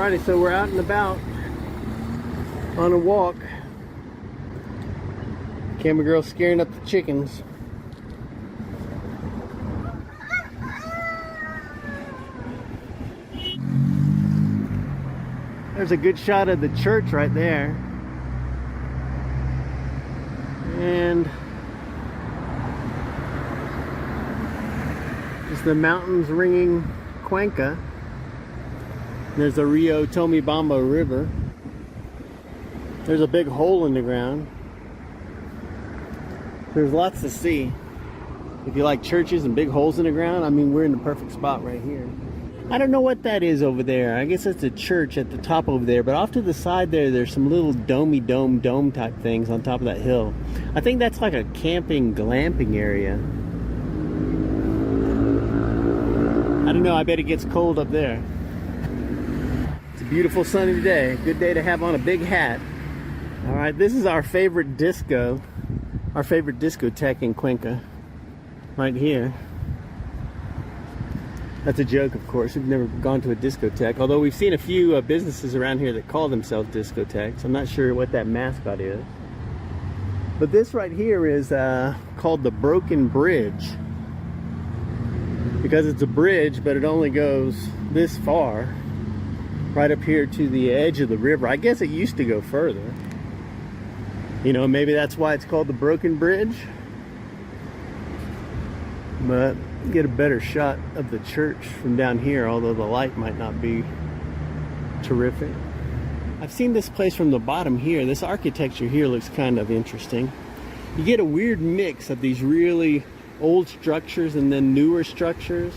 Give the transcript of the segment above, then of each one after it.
Alrighty, so we're out and about on a walk. Camera girl scaring up the chickens. There's a good shot of the church right there. And just the mountains ringing Cuenca. There's the Rio Tomebamba River. There's a big hole in the ground. There's lots to see. If you like churches and big holes in the ground, I mean, we're in the perfect spot right here. I don't know what that is over there. I guess it's a church at the top over there, but off to the side there's some little dome type things on top of that hill. I think that's like a camping, glamping area. I don't know, I bet it gets cold up there. It's a beautiful sunny day. Good day to have on a big hat. Alright, this is our favorite disco. Our favorite discotheque in Cuenca. Right here. That's a joke, of course. We've never gone to a discotheque, although we've seen a few businesses around here that call themselves discotheques. I'm not sure what that mascot is. But this right here is called the Broken Bridge. Because it's a bridge, but it only goes this far. Right up here to the edge of the river. I guess it used to go further. You know, maybe that's why it's called the Broken Bridge. But get a better shot of the church from down here, although the light might not be terrific. I've seen this place from the bottom here. This architecture here looks kind of interesting. You get a weird mix of these really old structures and then newer structures.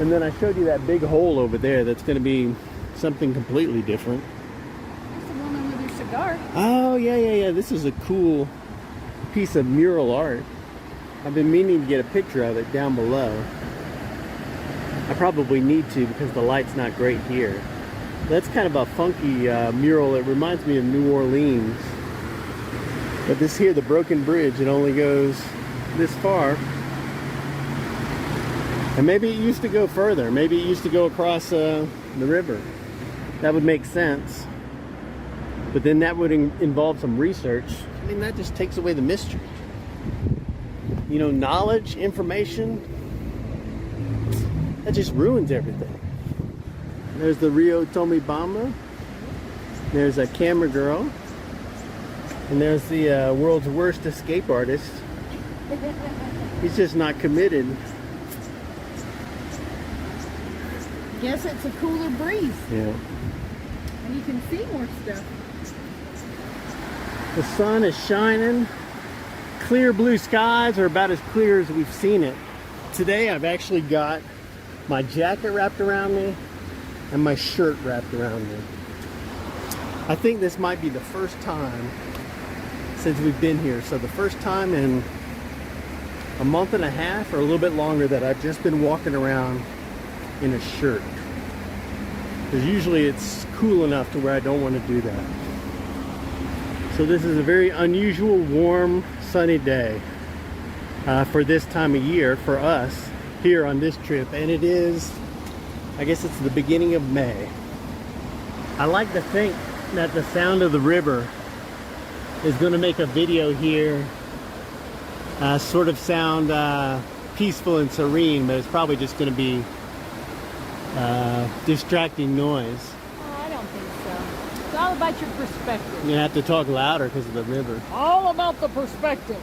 And then I showed you that big hole over there that's going to be something completely different. That's the woman with her cigar. Oh, yeah. This is a cool piece of mural art. I've been meaning to get a picture of it down below. I probably need to because the light's not great here. That's kind of a funky mural. It reminds me of New Orleans. But this here, the Broken Bridge, it only goes this far. And maybe it used to go further. Maybe it used to go across the river. That would make sense. But then that would involve some research. I mean, that just takes away the mystery. You know, knowledge, information, that just ruins everything. There's the Rio Tomebamba. There's a camera girl. And there's the world's worst escape artist. He's just not committed. Guess it's a cooler breeze. Yeah. And you can see more stuff. The sun is shining. Clear blue skies are about as clear as we've seen it. Today I've actually got my jacket wrapped around me and my shirt wrapped around me. I think this might be the first time since we've been here. So the first time in a month and a half or a little bit longer that I've just been walking around in a shirt. Because usually it's cool enough to where I don't want to do that. So this is a very unusual, warm, sunny day for this time of year for us here on this trip. And it is, I guess it's the beginning of May. I like to think that the sound of the river is going to make a video here sort of sound peaceful and serene, but it's probably just going to be distracting noise. Oh, I don't think so. It's all about your perspective. You're going to have to talk louder because of the river. All about the perspective.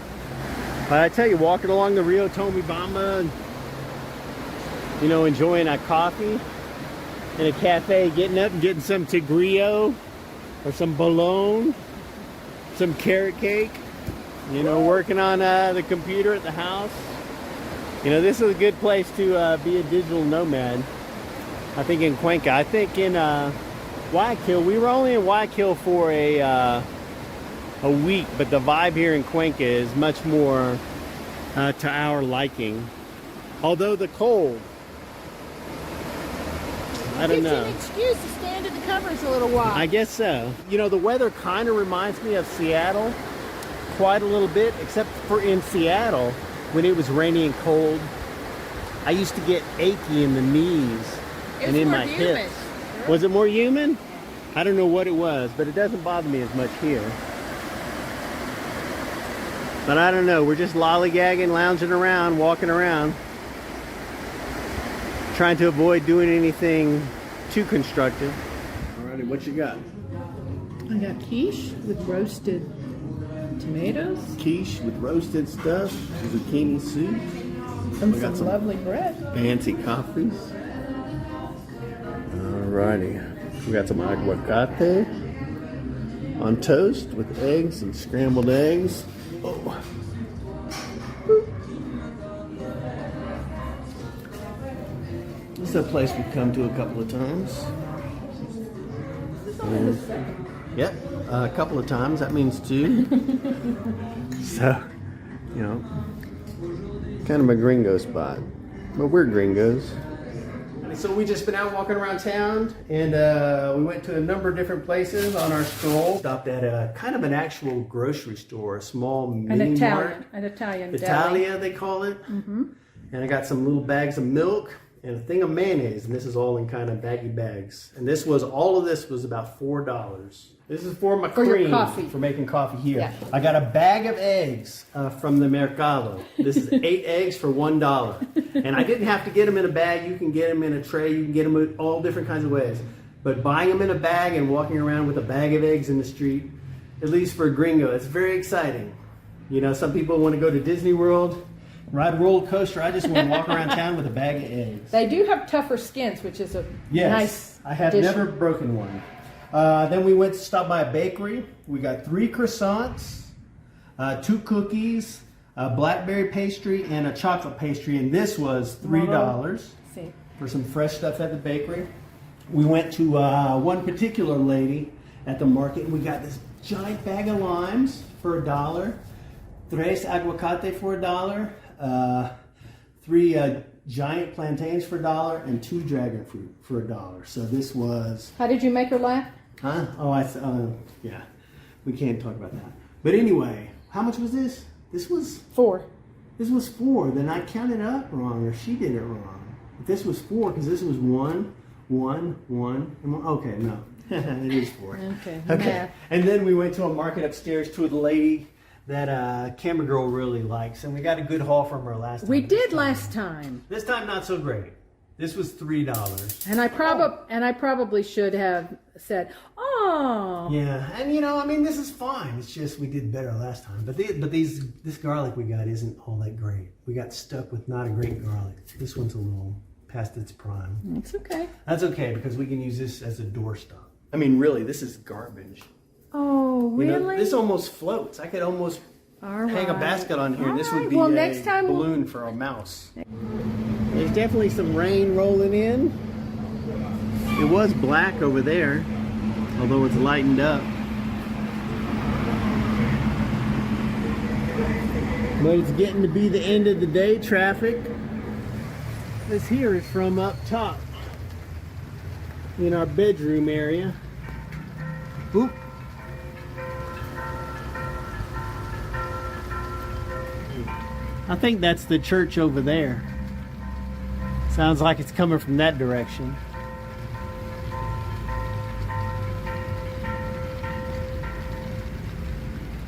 But I tell you, walking along the Rio Tomebamba, you know, enjoying a coffee in a cafe, getting up and getting some tigrillo or some bologna, some carrot cake, you know, working on the computer at the house. You know, this is a good place to be a digital nomad. I think in Cuenca. I think in Guayaquil, we were only in Guayaquil for a week, but the vibe here in Cuenca is much more to our liking. Although the cold, I don't know. It's an excuse to stay under the covers a little while. I guess so. You know, the weather kind of reminds me of Seattle quite a little bit, except for in Seattle, when it was rainy and cold, I used to get achy in the knees and in my hips. Was it more human? I don't know what it was, but it doesn't bother me as much here. But I don't know, we're just lollygagging, lounging around, walking around, trying to avoid doing anything too constructive. Alrighty, what you got? I got quiche with roasted tomatoes. Quiche with roasted stuff, zucchini soup. And We got some lovely bread. fancy coffees. Alrighty, we got some aguacate on toast with eggs and scrambled eggs. Oh. This is a place we've come to a couple of times. Yep, a couple of times. That means 2. So, you know, kind of a gringo spot. But we're gringos. So we just been out walking around town, and we went to a number of different places on our stroll. Stopped at a kind of an actual grocery store, a small mini mart. An Italian Italia, they call it. Mm-hmm. And I got some little bags of milk and a thing of mayonnaise, and this is all in kind of baggy bags. And all of this was about $4. This is for my your cream, coffee. for making coffee here. Yeah. I got a bag of eggs from the Mercado. This is 8 eggs for $1. And I didn't have to get them in a bag. You can get them in a tray. You can get them in all different kinds of ways. But buying them in a bag and walking around with a bag of eggs in the street, at least for a gringo, it's very exciting. You know, some people want to go to Disney World, ride a roller coaster. I just want to walk around town with a bag of eggs. They do have tougher skins, which is a nice I have addition. never broken one. Then we went to stop by a bakery. We got 3 croissants, 2 cookies, a blackberry pastry, and a chocolate pastry. And this was $3 for some fresh stuff at the bakery. We went to one particular lady at the market, and we got this giant bag of limes for $1, 3 aguacate for $1, 3 giant plantains for $1, and 2 dragon fruit for $1. So this was... How did you make her laugh? Huh? Oh, yeah. We can't talk about that. But anyway, how much was this? This was... 4. This was 4. Then I counted up wrong, or she did it wrong. But this was 4, because this was 1, 1, 1, and 1. Okay, no. It is 4. Okay. Okay. And then we went to a market upstairs to a lady that camera girl really likes, and we got a good haul from her last time. We did last time. This time not so great. This was $3. And I probably should have said, "Oh." Yeah, and you know, I mean, this is fine. It's just we did better last time. But this garlic we got isn't all that great. We got stuck with not a great garlic. This one's a little past its prime. It's okay. That's okay, because we can use this as a doorstop. I mean, really, this is garbage. Oh, really? You know, this almost floats. I could almost hang a basket on here, and this would be Well, a next time balloon for a mouse. There's definitely some rain rolling in. It was black over there, although it's lightened up. But it's getting to be the end of the day traffic. This here is from up top in our bedroom area. Oop. I think that's the church over there. Sounds like it's coming from that direction.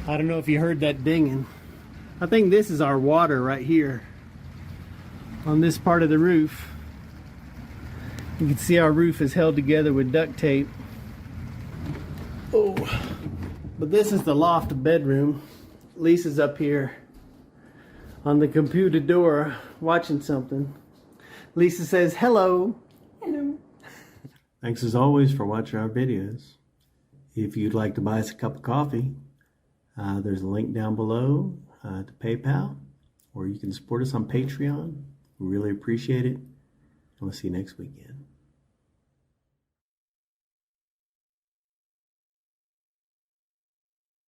I don't know if you heard that dinging. I think this is our water right here on this part of the roof. You can see our roof is held together with duct tape. Oh, but this is the loft bedroom. Lisa's up here on the computer door watching something. Lisa says hello. Hello. Thanks as always for watching our videos. If you'd like to buy us a cup of coffee, there's a link down below to PayPal, or you can support us on Patreon. We really appreciate it. And we'll see you next weekend.